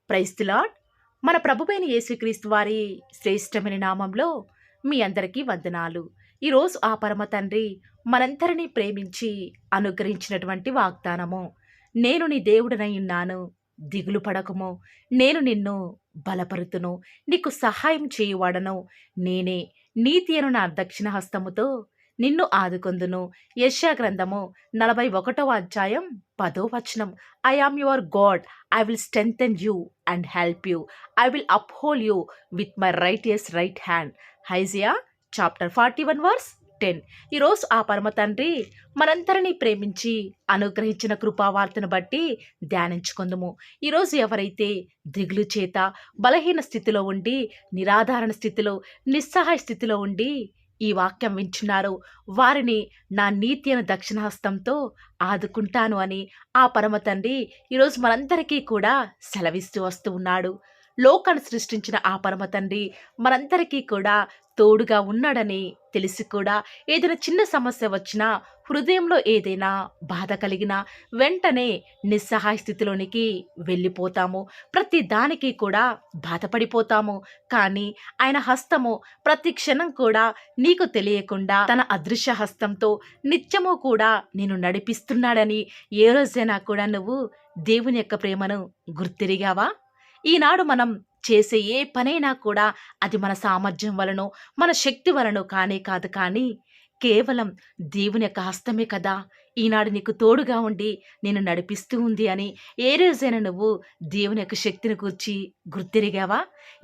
Praise the lord. మన ప్రభువైన యేసుక్రీస్తు వారి శ్రేష్టమైన నామంలో మీ అందరికీ వందనాలు. ఈరోజు ఆ పరమ తండ్రి మనందరినీ ప్రేమించి అనుగ్రహించినటువంటి వాగ్దానము, నేను నీ దేవుడనై ఉన్నాను, దిగులు పడకము, నేను నిన్ను బలపరుతును, నీకు సహాయం చేయువాడను నేనే, నీతి అను నా దక్షిణ హస్తముతో నిన్ను ఆదుకొందును. యెషయా గ్రంథము 41వ అధ్యాయం 10వ వచనం. I am your God, I will strengthen you and help you. I will uphold you with my righteous right hand. Isaiah chapter 41 verse 10. ఈరోజు ఆ పరమ తండ్రి మనందరినీ ప్రేమించి అనుగ్రహించిన కృపావార్తను బట్టి ధ్యానించుకుందుము. ఈరోజు ఎవరైతే దిగులు చేత బలహీన స్థితిలో ఉండి, నిరాధారణ స్థితిలో, నిస్సహాయ స్థితిలో ఉండి ఈ వాక్యం వింటున్నారు, వారిని నా నీతి అను దక్షిణ హస్తంతో ఆదుకుంటాను అని ఆ పరమ తండ్రి ఈరోజు మనందరికీ కూడా సెలవిస్తూ వస్తూ ఉన్నాడు. లోకాన్ని సృష్టించిన ఆ పరమ తండ్రి మనందరికీ కూడా తోడుగా ఉన్నాడని తెలిసి కూడా ఏదైనా చిన్న సమస్య వచ్చినా, హృదయంలో ఏదైనా బాధ కలిగినా వెంటనే నిస్సహాయ స్థితిలోనికి వెళ్ళిపోతాము. ప్రతి దానికి కూడా బాధపడిపోతాము. కానీ ఆయన హస్తము ప్రతి క్షణం కూడా నీకు తెలియకుండా తన అదృశ్య హస్తంతో నిత్యము కూడా నేను నడిపిస్తున్నాడని ఏ రోజైనా కూడా నువ్వు దేవుని యొక్క ప్రేమను గుర్తిరిగావా? ఈనాడు మనం చేసే ఏ పనైనా కూడా అది మన సామర్థ్యం వలనో, మన శక్తి వలనో కానే కాదు, కానీ కేవలం దేవుని యొక్క హస్తమే కదా ఈనాడు నీకు తోడుగా ఉండి నేను నడిపిస్తూ ఉంది అని ఏ రోజైనా నువ్వు దేవుని యొక్క శక్తిని గూర్చి గుర్తిరిగావా?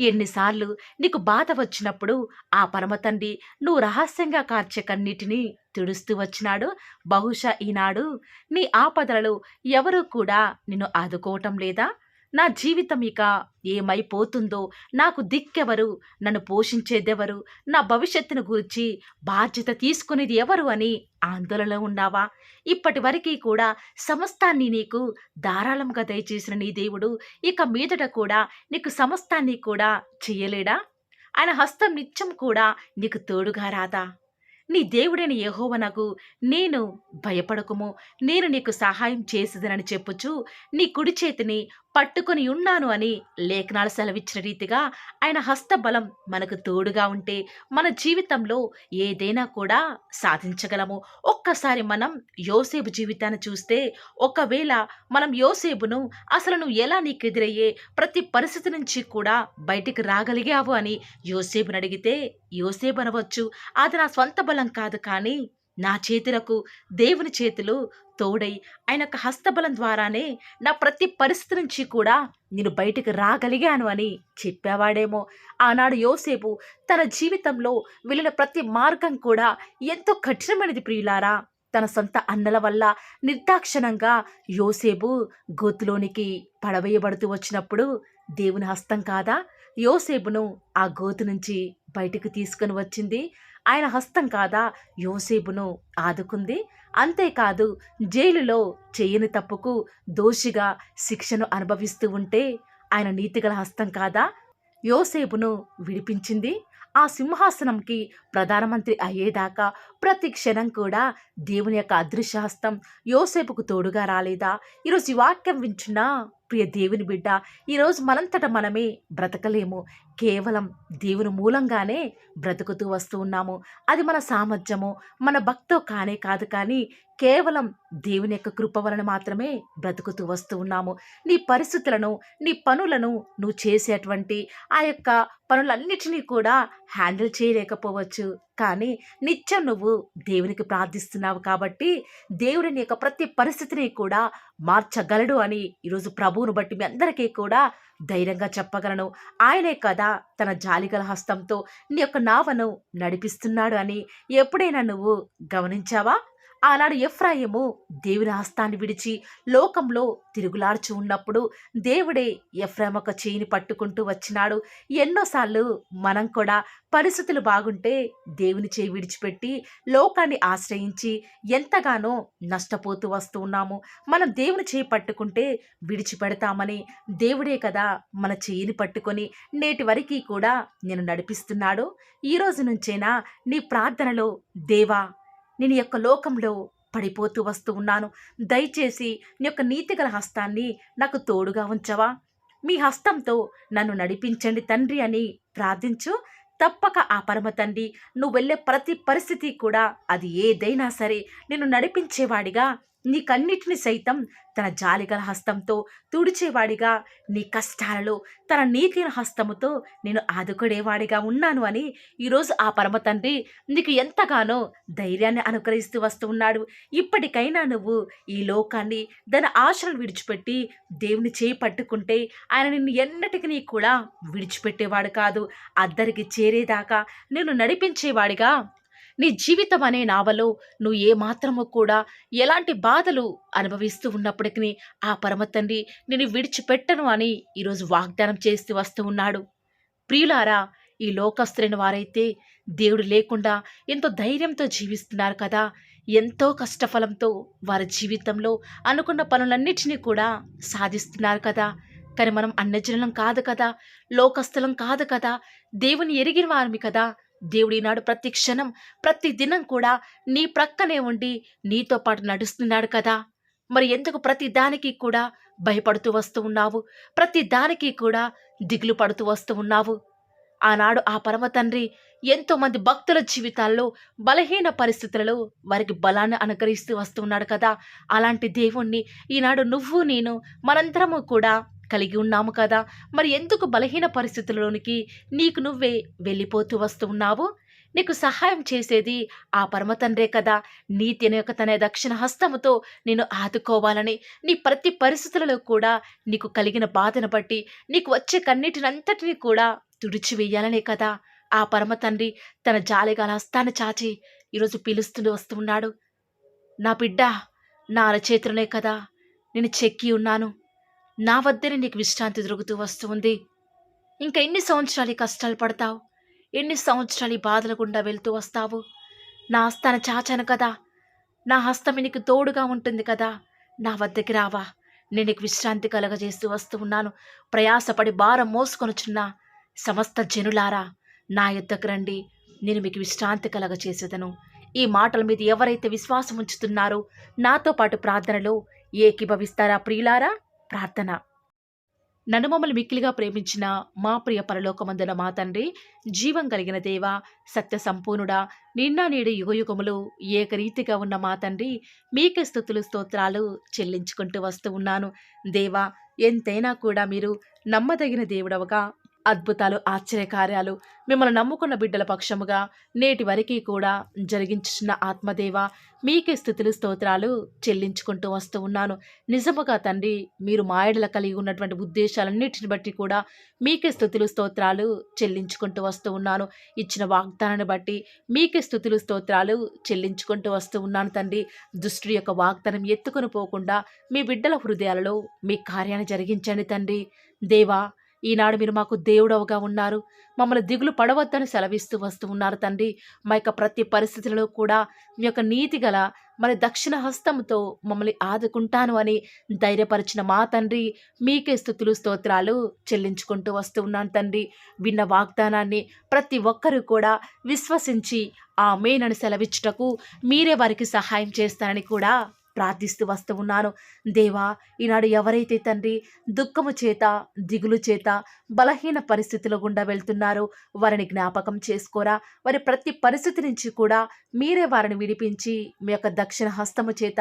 ఎన్నిసార్లు నీకు బాధ వచ్చినప్పుడు ఆ పరమ తండ్రి నువ్వు రహస్యంగా కార్చే కన్నీటిని తుడుస్తూ వచ్చినాడు. బహుశా ఈనాడు నీ ఆపదలలో ఎవరూ కూడా నిన్ను ఆదుకోవటం లేదా? నా జీవితం ఇక ఏమైపోతుందో, నాకు దిక్కెవరు, నన్ను పోషించేదెవరు, నా భవిష్యత్తును గురించి బాధ్యత తీసుకునేది ఎవరు అని ఆందోళనలో ఉన్నావా? ఇప్పటి వరకు కూడా సమస్తాన్ని నీకు ధారాళంగా దయచేసిన నీ దేవుడు ఇక మీదట కూడా నీకు సమస్తాన్ని కూడా చెయ్యలేడా? ఆయన హస్తం నిత్యం కూడా నీకు తోడుగా రాదా? నీ దేవుడైన యెహోవానగు నేను భయపడకుము, నేను నీకు సహాయం చేసేదనని చెప్పుచు నీ కుడి చేతిని పట్టుకొని ఉన్నాను అని లేఖనాలు సెలవిచ్చిన రీతిగా ఆయన హస్తబలం మనకు తోడుగా ఉంటే మన జీవితంలో ఏదైనా కూడా సాధించగలము. ఒక్కసారి మనం యోసేపు జీవితాన్ని చూస్తే, ఒకవేళ మనం యోసేపును అసలు నువ్వు ఎలా నీకు ఎదురయ్యే ప్రతి పరిస్థితి నుంచి కూడా బయటికి రాగలిగావు అని యోసేపుని అడిగితే యోసేపు అనవచ్చు, అది నా స్వంత బలం కాదు, కానీ నా చేతులకు దేవుని చేతులు తోడై ఆయన యొక్క హస్తబలం ద్వారానే నా ప్రతి పరిస్థితి నుంచి కూడా నేను బయటికి రాగలిగాను అని చెప్పేవాడేమో. ఆనాడు యోసేపు తన జీవితంలో వెళ్ళిన ప్రతి మార్గం కూడా ఎంతో కఠినమైనది ప్రియులారా. తన సొంత అన్నల వల్ల నిర్దాక్షిణంగా యోసేపు గోతులోనికి పడవేయబడుతూ వచ్చినప్పుడు దేవుని హస్తం కాదా యోసేపును ఆ గోతు నుంచి బయటకు తీసుకుని వచ్చింది? ఆయన హస్తం కాదా యోసేపును ఆదుకుంది? అంతేకాదు, జైలులో చేయని తప్పుకు దోషిగా శిక్షను అనుభవిస్తూ ఉంటే ఆయన నీతిగల హస్తం కాదా యోసేపును విడిపించింది? ఆ సింహాసనంకి ప్రధానమంత్రి అయ్యేదాకా ప్రతి క్షణం కూడా దేవుని యొక్క అదృశ్య హస్తం యోసేపుకు తోడుగా రాలేదా? ఈరోజు ఈ వాక్యం వింటున్నా ప్రియ దేవుని బిడ్డ, ఈరోజు మనంతట మనమే బ్రతకలేము. కేవలం దేవుని మూలంగానే బ్రతుకుతూ వస్తూ ఉన్నాము. అది మన సామర్థ్యము, మన భక్తో కానే కాదు, కానీ కేవలం దేవుని యొక్క కృప వలన మాత్రమే బ్రతుకుతూ వస్తూ ఉన్నాము. నీ పరిస్థితులను, నీ పనులను నువ్వు చేసేటువంటి ఆ యొక్క పనులన్నిటినీ కూడా హ్యాండిల్ చేయలేకపోవచ్చు, కానీ నిత్యం నువ్వు దేవునికి ప్రార్థిస్తున్నావు కాబట్టి దేవుడిని యొక్క ప్రతి పరిస్థితిని కూడా మార్చగలడు అని ఈరోజు ప్రభువును బట్టి మీ అందరికీ కూడా ధైర్యంగా చెప్పగలను. ఆయనే కదా తన జాలిగల హస్తంతో నీ యొక్క నావను నడిపిస్తున్నాడు అని ఎప్పుడైనా నువ్వు గమనించావా? ఆనాడు ఎఫ్రాయిము దేవుని హస్తాన్ని విడిచి లోకంలో తిరుగులాడుచు ఉన్నప్పుడు దేవుడే ఎఫ్రాయిము ఒక చేయిని పట్టుకుంటూ వచ్చినాడు. ఎన్నోసార్లు మనం కూడా పరిస్థితులు బాగుంటే దేవుని చేయి విడిచిపెట్టి లోకాన్ని ఆశ్రయించి ఎంతగానో నష్టపోతూ వస్తూ ఉన్నాము. మనం దేవుని చేయి పట్టుకుంటే విడిచిపెడతామని దేవుడే కదా మన చేయిని పట్టుకొని నేటి వరకు కూడా నేను నడిపిస్తున్నాడు. ఈ రోజు నుంచైనా నీ ప్రార్థనలో, దేవా నేను యొక్క లోకంలో పడిపోతూ వస్తూ ఉన్నాను, దయచేసి నీ యొక్క నీతిగల హస్తాన్ని నాకు తోడుగా ఉంచవా? మీ హస్తంతో నన్ను నడిపించండి తండ్రి అని ప్రార్థించు. తప్పక ఆ పరమ తండ్రి నువ్వు వెళ్ళే ప్రతి పరిస్థితి కూడా అది ఏదైనా సరే నిన్ను నడిపించేవాడిగా, నీకన్నిటిని సైతం తన జాలిగల హస్తంతో తుడిచేవాడిగా, నీ కష్టాలలో తన నీతిన హస్తముతో నేను ఆదుకునేవాడిగా ఉన్నాను అని ఈరోజు ఆ పరమ తండ్రి నీకు ఎంతగానో ధైర్యాన్ని అనుగ్రహిస్తూ వస్తూ ఉన్నాడు. ఇప్పటికైనా నువ్వు ఈ లోకాన్ని దాని ఆశలను విడిచిపెట్టి దేవుని చేయి పట్టుకుంటే ఆయన నిన్ను ఎన్నటికీ కూడా విడిచిపెట్టేవాడు కాదు. అద్దరికి చేరేదాకా నిన్ను నడిపించేవాడిగా, నీ జీవితం అనే నావలో నువ్వు ఏమాత్రము కూడా ఎలాంటి బాధలు అనుభవిస్తూ ఉన్నప్పటికీ ఆ పరమ తండ్రి నేను విడిచిపెట్టను అని ఈరోజు వాగ్దానం చేస్తూ వస్తూ ఉన్నాడు. ప్రియులారా, ఈ లోకస్తులైన వారైతే దేవుడు లేకుండా ఎంతో ధైర్యంతో జీవిస్తున్నారు కదా. ఎంతో కష్టఫలంతో వారి జీవితంలో అనుకున్న పనులన్నిటినీ కూడా సాధిస్తున్నారు కదా. కానీ మనం అన్యజనులం కాదు కదా, లోకస్తులం కాదు కదా, దేవుని ఎరిగిన వారిమి కదా. దేవుడు ఈనాడు ప్రతి క్షణం ప్రతి దినం కూడా నీ ప్రక్కనే ఉండి నీతో పాటు నడుస్తున్నాడు కదా. మరి ఎందుకు ప్రతి దానికి కూడా భయపడుతూ వస్తూ ఉన్నావు? ప్రతి దానికి కూడా దిగులు పడుతూ వస్తూ ఉన్నావు? ఆనాడు ఆ పరమ తండ్రి ఎంతోమంది భక్తుల జీవితాల్లో బలహీన పరిస్థితులలో వారికి బలాన్ని అనుగ్రహిస్తూ వస్తున్నాడు కదా. అలాంటి దేవుణ్ణి ఈనాడు నువ్వు నేను మనందరము కూడా కలిగి ఉన్నాము కదా. మరి ఎందుకు బలహీన పరిస్థితుల్లోనికి నీకు నువ్వే వెళ్ళిపోతూ వస్తూ ఉన్నావు? నీకు సహాయం చేసేది ఆ పరమ తండ్రే కదా. నీతి అనే తన దక్షిణ హస్తముతో నేను ఆదుకోవాలని, నీ ప్రతి పరిస్థితులలో కూడా నీకు కలిగిన బాధను బట్టి నీకు వచ్చే కన్నీటినంతటినీ కూడా తుడిచివేయాలనే కదా ఆ పరమ తండ్రి తన జాలిగల హస్తాన్ని చాచి ఈరోజు పిలుస్తూ వస్తూ ఉన్నాడు. నా బిడ్డ, నా అరచేతులనే కదా నేను చెక్కి ఉన్నాను. నా వద్దనే నీకు విశ్రాంతి దొరుకుతూ వస్తుంది. ఇంకా ఎన్ని సంవత్సరాలు ఈ కష్టాలు పడతావు? ఎన్ని సంవత్సరాలు ఈ బాధల గుండా వెళ్తూ వస్తావు? నా హస్తాన్ని చాచాను కదా, నా హస్తం నీకు తోడుగా ఉంటుంది కదా. నా వద్దకి రావా, నేను నీకు విశ్రాంతి కలగజేస్తూ వస్తూ ఉన్నాను. ప్రయాసపడి భారం మోసుకొనుచున్న సమస్త జనులారా, నా యొద్దకు రండి, నేను మీకు విశ్రాంతి కలగజేసేదను. ఈ మాటల మీద ఎవరైతే విశ్వాసం ఉంచుతున్నారో నాతో పాటు ప్రార్థనలో ఏకీభవిస్తారా ప్రియులారా? ప్రార్థన. నన్ను మమ్మల్ని మిక్కిలిగా ప్రేమించిన మా ప్రియ పరలోకమందున మా తండ్రి, జీవం కలిగిన దేవ, సత్య సంపూర్ణుడా, నిన్న నేడు యుగయుగములు ఏకరీతిగా ఉన్న మా తండ్రి, మీకే స్తుతులు స్తోత్రాలు చెల్లించుకుంటూ వస్తూ ఉన్నాను. దేవా, ఎంతైనా కూడా మీరు నమ్మదగిన దేవుడవగా, అద్భుతాలు ఆశ్చర్యకార్యాలు మిమ్మల్ని నమ్ముకున్న బిడ్డల పక్షముగా నేటి వరకు కూడా జరిగించున్న ఆత్మదేవ, మీకే స్తుతులు స్తోత్రాలు చెల్లించుకుంటూ వస్తూ ఉన్నాను. నిజముగా తండ్రి, మీరు మాయడల కలిగి ఉన్నటువంటి ఉద్దేశాలన్నిటిని బట్టి కూడా మీకే స్తుతులు స్తోత్రాలు చెల్లించుకుంటూ వస్తూ ఉన్నాను. ఇచ్చిన వాగ్దానాన్ని బట్టి మీకే స్తుతులు స్తోత్రాలు చెల్లించుకుంటూ వస్తూ ఉన్నాను తండ్రి. దుష్టుడి యొక్క వాగ్దానం ఎత్తుకొని పోకుండా మీ బిడ్డల హృదయాలలో మీ కార్యాన్ని జరిగించండి తండ్రి. దేవా, ఈనాడు మీరు మాకు దేవుడవుగా ఉన్నారు. మమ్మల్ని దిగులు పడవద్దని సెలవిస్తూ వస్తూ ఉన్నారు తండ్రి. మా యొక్క ప్రతి పరిస్థితులలో కూడా మీ యొక్క నీతి గల మరి దక్షిణ హస్తంతో మమ్మల్ని ఆదుకుంటాను అని ధైర్యపరిచిన మా తండ్రి, మీకే స్తుతులు స్తోత్రాలు చెల్లించుకుంటూ వస్తూ ఉన్నాను తండ్రి. విన్న వాగ్దానాన్ని ప్రతి ఒక్కరూ కూడా విశ్వసించి ఆమేన్ సెలవిచ్చుటకు మీరే వారికి సహాయం చేస్తారని కూడా ప్రార్థిస్తూ వస్తూ ఉన్నాను. దేవా, ఈనాడు ఎవరైతే తండ్రి దుఃఖము చేత, దిగులు చేత, బలహీన పరిస్థితుల గుండా వెళ్తున్నారో వారిని జ్ఞాపకం చేసుకోరా. వారి ప్రతి పరిస్థితి నుంచి కూడా మీరే వారిని విడిపించి మీ యొక్క దక్షిణ హస్తము చేత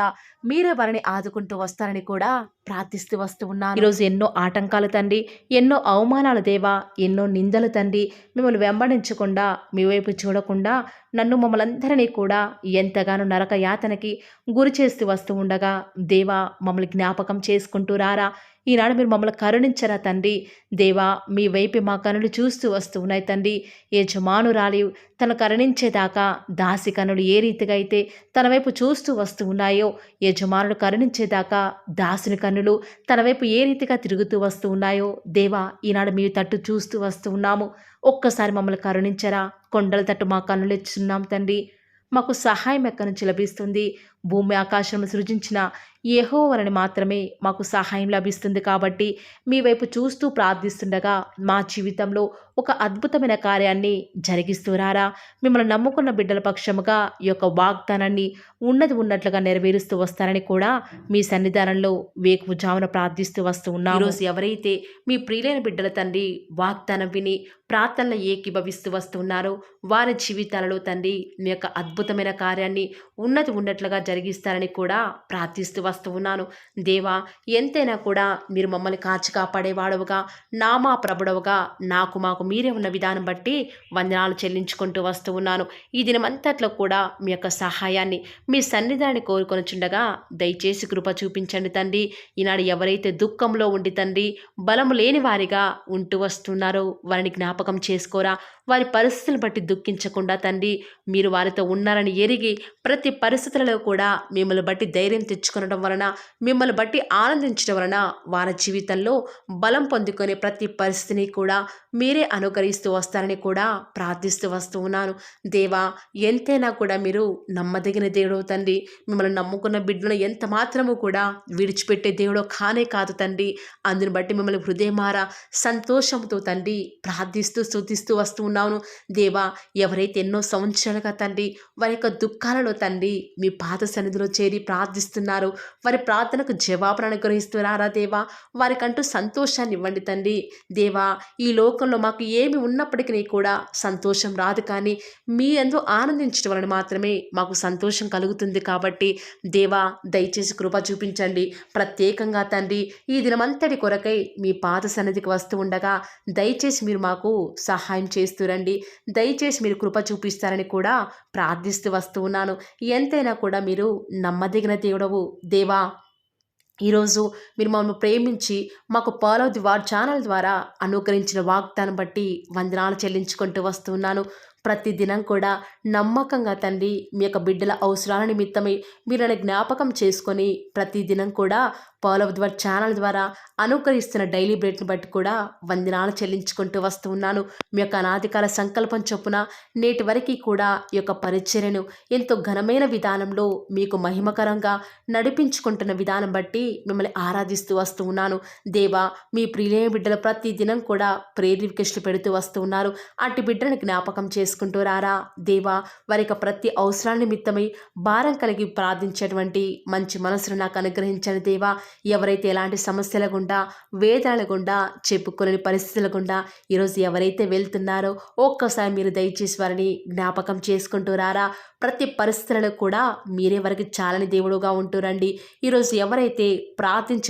మీరే వారిని ఆదుకుంటూ వస్తారని కూడా ప్రార్థిస్తూ వస్తూ ఉన్నాను. ఈరోజు ఎన్నో ఆటంకాలు తండ్రి, ఎన్నో అవమానాలు దేవా, ఎన్నో నిందలు తండ్రి, మిమ్మల్ని వెంబడించకుండా మీ వైపు చూడకుండా నన్ను మమ్మల్ని అందరినీ కూడా ఎంతగానో నరక యాతనకి గురి చేస్తూ వస్తూ ఉండగా దేవా, మమ్మల్ని జ్ఞాపకం చేసుకుంటూ రారా. ఈనాడు మీరు మమ్మల్ని కరుణించరా తండ్రి. దేవా, మీ వైపు మా కనులు చూస్తూ వస్తూ ఉన్నాయి తండ్రి. యజమానురాలి తను కరుణించేదాకా దాసి కనులు ఏ రీతిగా అయితే తన వైపు చూస్తూ వస్తూ ఉన్నాయో, యజమానుడు కరుణించేదాకా దాసుని కన్నులు తన వైపు ఏ రీతిగా తిరుగుతూ వస్తూ ఉన్నాయో దేవా, ఈనాడు మీ తట్టు చూస్తూ వస్తూ ఉన్నాము. ఒక్కసారి మమ్మల్ని కరుణించరా. కొండల తట్టు మా కన్నులు ఇచ్చున్నాం తండ్రి. మాకు సహాయం ఎక్కడి నుంచి లభిస్తుంది? భూమి ఆకాశం సృజించిన యెహోవాని మాత్రమే మాకు సహాయం లభిస్తుంది. కాబట్టి మీ వైపు చూస్తూ ప్రార్థిస్తుండగా మా జీవితంలో ఒక అద్భుతమైన కార్యాన్ని జరిగిస్తూరారా. మిమ్మల్ని నమ్ముకున్న బిడ్డల పక్షముగా ఈ యొక్క వాగ్దానాన్ని ఉన్నది ఉన్నట్లుగా నెరవేరుస్తూ వస్తారని కూడా మీ సన్నిధానంలో వేకువజామున ప్రార్థిస్తూ వస్తూ ఉన్నాము. ఈరోజు ఎవరైతే మీ ప్రియులైన బిడ్డల తండ్రి వాగ్దానం విని ప్రార్థనలు ఏకీభవిస్తూ వస్తున్నారో వారి జీవితాలలో తండ్రి మీ యొక్క అద్భుతమైన కార్యాన్ని ఉన్నది ఉన్నట్లుగా జరిగిస్తారని కూడా ప్రార్థిస్తూ వస్తూ ఉన్నాను. దేవా, ఎంతైనా కూడా మీరు మమ్మల్ని కాచి కాపాడేవాడవుగా, నామా ప్రభుడవుగా నాకు మాకు మీరే ఉన్న విధానం బట్టి వందనాలు చెల్లించుకుంటూ వస్తూ ఉన్నాను. ఈ దినమంతట్లో కూడా మీ యొక్క సహాయాన్ని మీ సన్నిధాన్ని కోరుకొనుచుండగా దయచేసి కృప చూపించండి తండ్రి. ఈనాడు ఎవరైతే దుఃఖంలో ఉండి తండ్రి బలము లేని వారిగా ఉంటూ వస్తున్నారో వారిని జ్ఞాపకం చేసుకోరా. వారి పరిస్థితులను బట్టి దుఃఖించకుండా తండ్రి మీరు వారితో ఉన్నారని ఎరిగి ప్రతి పరిస్థితులలో కూడా మిమ్మల్ని బట్టి ధైర్యం తెచ్చుకొనడం వలన, మిమ్మల్ని బట్టి ఆనందించడం వలన వారి జీవితంలో బలం పొందుకునే ప్రతి పరిస్థితిని కూడా మీరే అనుకరిస్తూ వస్తారని కూడా ప్రార్థిస్తూ వస్తూ ఉన్నాను. దేవా, ఎంతైనా కూడా మీరు నమ్మదగిన దేవుడు తండ్రి. మిమ్మల్ని నమ్ముకున్న బిడ్డలను ఎంత మాత్రము కూడా విడిచిపెట్టే దేవుడో కానే కాదు తండ్రి. అందుని బట్టి మిమ్మల్ని హృదయమారా సంతోషంతో తండ్రి ప్రార్థిస్తూ స్తుతిస్తూ వస్తూ ఉన్నాను. దేవా, ఎవరైతే ఎన్నో సంవత్సరాలుగా తండ్రి వారి యొక్క దుఃఖాలలో తండ్రి మీ పాద సన్నిధిలో చేరి ప్రార్థిస్తున్నారు, వారి ప్రార్థనకు జవాబును అనుగ్రహిస్తున్నారా దేవా. వారికంటూ సంతోషాన్ని ఇవ్వండి తండ్రి. దేవా, ఈ లోకంలో మాకు ఏమి ఉన్నప్పటికీ కూడా సంతోషం రాదు, కానీ మీ యందు ఆనందించడం వలన మాత్రమే మాకు సంతోషం కలుగుతుంది. కాబట్టి దేవా, దయచేసి కృప చూపించండి. ప్రత్యేకంగా తండ్రి ఈ దినమంతటి కొరకై మీ పాద సన్నిధికి వస్తూ ఉండగా దయచేసి మీరు మాకు సహాయం చేస్తురండి. దయచేసి మీరు కృప చూపిస్తారని కూడా ప్రార్థిస్తూ వస్తూ ఉన్నాను. ఎంతైనా కూడా మీరు నమ్మదగిన దేవుడవు దేవా. ఈరోజు మీరు మమ్మల్ని ప్రేమించి మాకు ఫాలో ది వార్ ఛానల్ ద్వారా అనుగ్రహించిన వాగ్దానం బట్టి వందనాలు చెల్లించుకుంటూ వస్తున్నాను. ప్రతి దినం కూడా నమ్మకంగా తండ్రి మీ యొక్క బిడ్డల అవసరాల నిమిత్తమై మీరు నన్ను జ్ఞాపకం చేసుకొని ప్రతి దినం కూడా ఫాలో ది వార్ ఛానల్ ద్వారా అనుకరిస్తున్న డైలీ బ్రెడ్ని బట్టి కూడా వందనాలు చెల్లించుకుంటూ వస్తూ ఉన్నాను. మీ యొక్క అనాదికాల సంకల్పం చొప్పున నేటి వరకు కూడా ఈ యొక్క పరిచర్యను ఎంతో ఘనమైన విధానంలో మీకు మహిమకరంగా నడిపించుకుంటున్న విధానం బట్టి మిమ్మల్ని ఆరాధిస్తూ వస్తూ ఉన్నాను. దేవా, మీ ప్రియులైన బిడ్డలు ప్రతి దినం కూడా ప్రేయర్ రిక్వెస్ట్లు పెడుతూ వస్తూ ఉన్నారు. అట్టి బిడ్డలను జ్ఞాపకం చేసుకుంటూ రారా దేవా. వారి యొక్క ప్రతి అవసరాల నిమిత్తమై భారం కలిగి ప్రార్థించేటువంటి మంచి మనసును నాకు అనుగ్రహించండి దేవా. ఎవరైతే ఎలాంటి సమస్యల గుండా, వేదనల గుండా, చెప్పుకోలేని పరిస్థితుల గుండా ఈరోజు ఎవరైతే వెళ్తున్నారో ఒక్కసారి మీరు దయచేసి వారిని జ్ఞాపకం చేసుకుంటూ రారా. ప్రతి పరిస్థితులలో కూడా మీరే వరకు చాలని దేవుడుగా ఉంటూరండి. ఈరోజు ఎవరైతే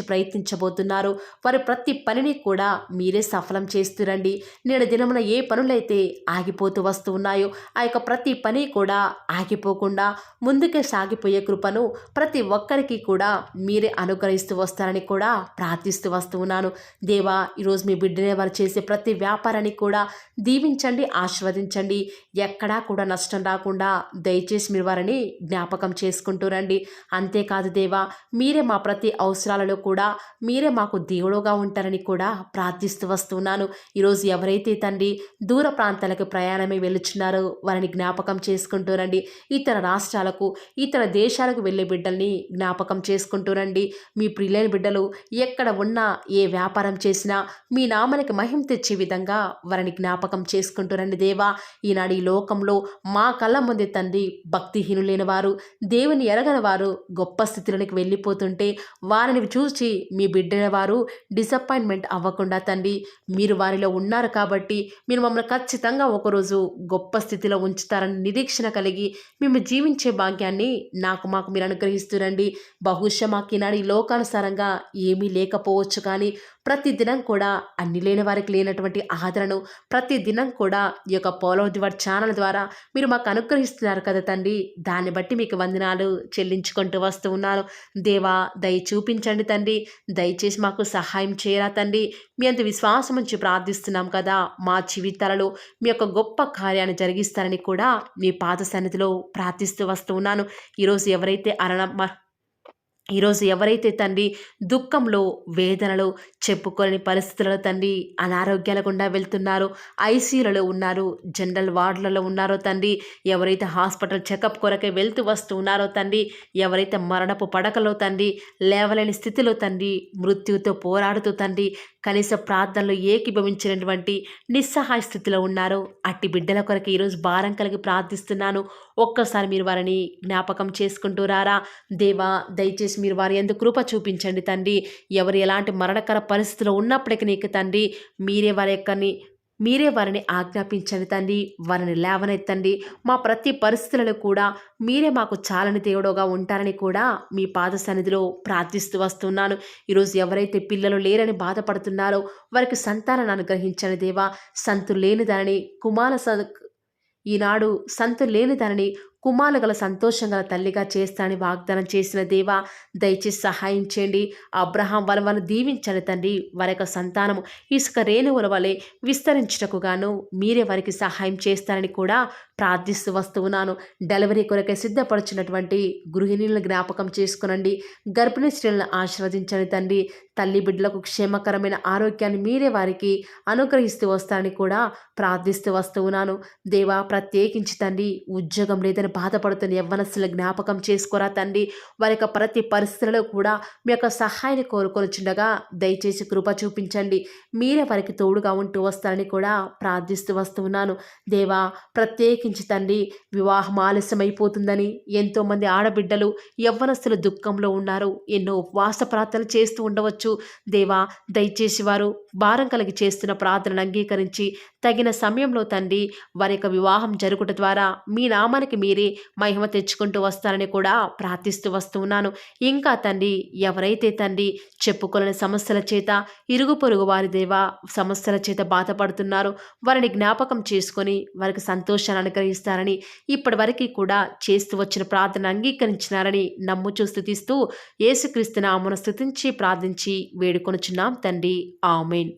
ప్రయత్నించబోతున్నారో వారి ప్రతి పనిని కూడా మీరే సఫలం చేస్తురండి. నేడు దినమున ఏ పనులైతే ఆగిపోతూ వస్తూ ఉన్నాయో ఆ యొక్క ప్రతి పని కూడా ఆగిపోకుండా ముందుకే సాగిపోయే కృపను ప్రతి ఒక్కరికి కూడా మీరే అనుగ్రహిస్తూ వస్తారని కూడా ప్రార్థిస్తూ వస్తూ ఉన్నాను. దేవా, ఈరోజు మీ బిడ్డనే వారు చేసే ప్రతి వ్యాపారాన్ని కూడా దీవించండి, ఆశీర్వదించండి. ఎక్కడా కూడా నష్టం రాకుండా దయచేసి మీరు వారిని జ్ఞాపకం చేసుకుంటూ రండి. అంతేకాదు దేవా, మీరే మా ప్రతి అవసరాలలో కూడా మీరే మాకు దేవుడుగా ఉంటారని కూడా ప్రార్థిస్తూ వస్తున్నాను. ఈరోజు ఎవరైతే తండ్రి దూర ప్రాంతాలకు ప్రయాణమై వెళుచున్నారో వారిని జ్ఞాపకం చేసుకుంటూ రండి. ఇతర రాష్ట్రాలకు, ఇతర దేశాలకు వెళ్ళే బిడ్డల్ని జ్ఞాపకం చేసుకుంటూ రండి. మీ ప్రియులైన బిడ్డలు ఎక్కడ ఉన్నా, ఏ వ్యాపారం చేసినా మీ నామానికి మహిమ తెచ్చే విధంగా వారిని జ్ఞాపకం చేసుకుంటూ రండి దేవా. ఈనాడు ఈ లోకంలో మా కళ్ళ ముందే తండ్రి భక్తిహీనులైన వారు, దేవుని ఎరగని వారు గొప్ప స్థితిలోకి వెళ్ళిపోతుంటే వారిని చూసి మీ బిడ్డల వారు డిసప్పాయింట్మెంట్ అవ్వకుండా తండ్రి మీరు వారిలో ఉన్నారు కాబట్టి మీరు మమ్మల్ని ఖచ్చితంగా ఒకరోజు గొప్ప స్థితిలో ఉంచుతారని నిరీక్షణ కలిగి మేము జీవించే భాగ్యాన్ని మాకు మీరు అనుగ్రహిస్తురండి. బహుశా మాకు ఈనాడు ఈ లోకానుసారంగా ఏమీ లేకపోవచ్చు, కానీ ప్రతి దినం కూడా అన్ని లేని వారికి లేనటువంటి ఆదరణను ప్రతి దినం కూడా ఈ యొక్క ఫాలో ది వార్ ఛానల్ ద్వారా మీరు మాకు అనుగ్రహిస్తున్నారు కదా తండ్రి. దాన్ని బట్టి మీకు వందనాలు చెల్లించుకుంటూ వస్తూ ఉన్నాను. దేవా, దయ చూపించండి తండ్రి. దయచేసి మాకు సహాయం చేయరా తండ్రి. మీ అంత విశ్వాసం ఉంచి ప్రార్థిస్తున్నాం కదా. మా జీవితాలలో మీ యొక్క గొప్ప కార్యాన్ని జరిగిస్తారని కూడా మీ పాద సన్నిధిలో ప్రార్థిస్తూ వస్తూ ఉన్నాను. ఈరోజు ఎవరైతే తండ్రి దుఃఖంలో, వేదనలో, చెప్పుకోలేని పరిస్థితులలో తండ్రి అనారోగ్యాల గుండా వెళ్తున్నారో, ఐసీయూలలో ఉన్నారు, జనరల్ వార్డులలో ఉన్నారో తండ్రి, ఎవరైతే హాస్పిటల్ చెకప్ కొరకే వెళ్తూ వస్తూ ఉన్నారో తండ్రి, ఎవరైతే మరణపు పడకలో తండ్రి లేవలేని స్థితిలో తండ్రి మృత్యుతో పోరాడుతూ తండ్రి కనీస ప్రార్థనలు ఏకీభవించినటువంటి నిస్సహాయ స్థితిలో ఉన్నారో అట్టి బిడ్డల కొరకు ఈరోజు భారం కలిగి ప్రార్థిస్తున్నాను. ఒక్కసారి మీరు వారిని జ్ఞాపకం చేసుకుంటూ రారా. దేవా, దయచేసి మీరు వారి యందు కృప చూపించండి తండ్రి. ఎవరు ఎలాంటి మరణకర పరిస్థితిలో ఉన్నప్పటికీ నీకు తండ్రి మీరే వారిని ఆజ్ఞాపించండి తండ్రి. వారిని లేవనెత్తండి. మా ప్రతి పరిస్థితులను కూడా మీరే మాకు చాలని దేవుడుగా ఉంటారని కూడా మీ పాద సన్నిధిలో ప్రార్థిస్తూ వస్తున్నాను. ఈరోజు ఎవరైతే పిల్లలు లేరని బాధపడుతున్నారో వారికి సంతానాన్ని అనుగ్రహించండి దేవా. సంతు లేని దానిని ఈనాడు సంతు లేని దానిని కుమారులు గల సంతోషం గల తల్లిగా చేస్తానని వాగ్దానం చేసిన దేవా, దయచేసి సహాయం చేయండి. అబ్రహాం వలన దీవించండి తండ్రి. వారి యొక్క సంతానము ఇసుక రేణువుల వలె విస్తరించుటకు గాను మీరే వారికి సహాయం చేస్తారని కూడా ప్రార్థిస్తూ వస్తున్నాను. డెలివరీ కొరకై సిద్ధపడుచున్నటువంటి గృహిణులను జ్ఞాపకం చేసుకునండి. గర్భిణీ స్త్రీలను ఆశీర్వదించండి తండ్రి. తల్లి బిడ్డలకు క్షేమకరమైన ఆరోగ్యాన్ని మీరే వారికి అనుగ్రహిస్తూ వస్తారని కూడా ప్రార్థిస్తూ వస్తున్నాను. దేవా, ప్రత్యేకించి తండ్రి ఉద్యోగం లేదని బాధపడుతున్న యవ్వనస్తుల జ్ఞాపకం చేసుకోరా తండ్రి. వారి యొక్క ప్రతి పరిస్థితుల్లో కూడా మీ యొక్క సహాయాన్ని కోరుకొనిచుండగా దయచేసి కృప చూపించండి. మీరే వారికి తోడుగా ఉంటూ వస్తారని కూడా ప్రార్థిస్తూ వస్తున్నాను. దేవా, ప్రత్యేకించి తండ్రి వివాహం ఆలస్యమైపోతుందని ఎంతోమంది ఆడబిడ్డలు యవ్వనస్తులు దుఃఖంలో ఉన్నారు. ఎన్నో ఉపవాస ప్రార్థనలు చేస్తూ ఉండవచ్చు. దేవా, దయచేసి వారు భారం కలిగి చేస్తున్న ప్రార్థనను అంగీకరించి తగిన సమయంలో తండ్రి వారి యొక్క వివాహం జరుగుట ద్వారా మీ నామానికి మీరే మహిమ తెచ్చుకుంటూ వస్తారని కూడా ప్రార్థిస్తూ వస్తున్నాను. ఇంకా తండ్రి ఎవరైతే తండ్రి చెప్పుకోలేని సమస్యల చేత ఇరుగు పొరుగు వారి దేవా సమస్యల చేత బాధపడుతున్నారో వారిని జ్ఞాపకం చేసుకొని వారికి సంతోషాన్ని అనుగ్రహిస్తారని ఇప్పటి వరకు కూడా చేస్తూ వచ్చిన ప్రార్థన అంగీకరించినారని నమ్ముచూ స్తుతిస్తూ యేసుక్రీస్తు నామమున స్తుతించి ప్రార్థించి వేడుకొనుచున్నాం తండ్రి. ఆమేన్.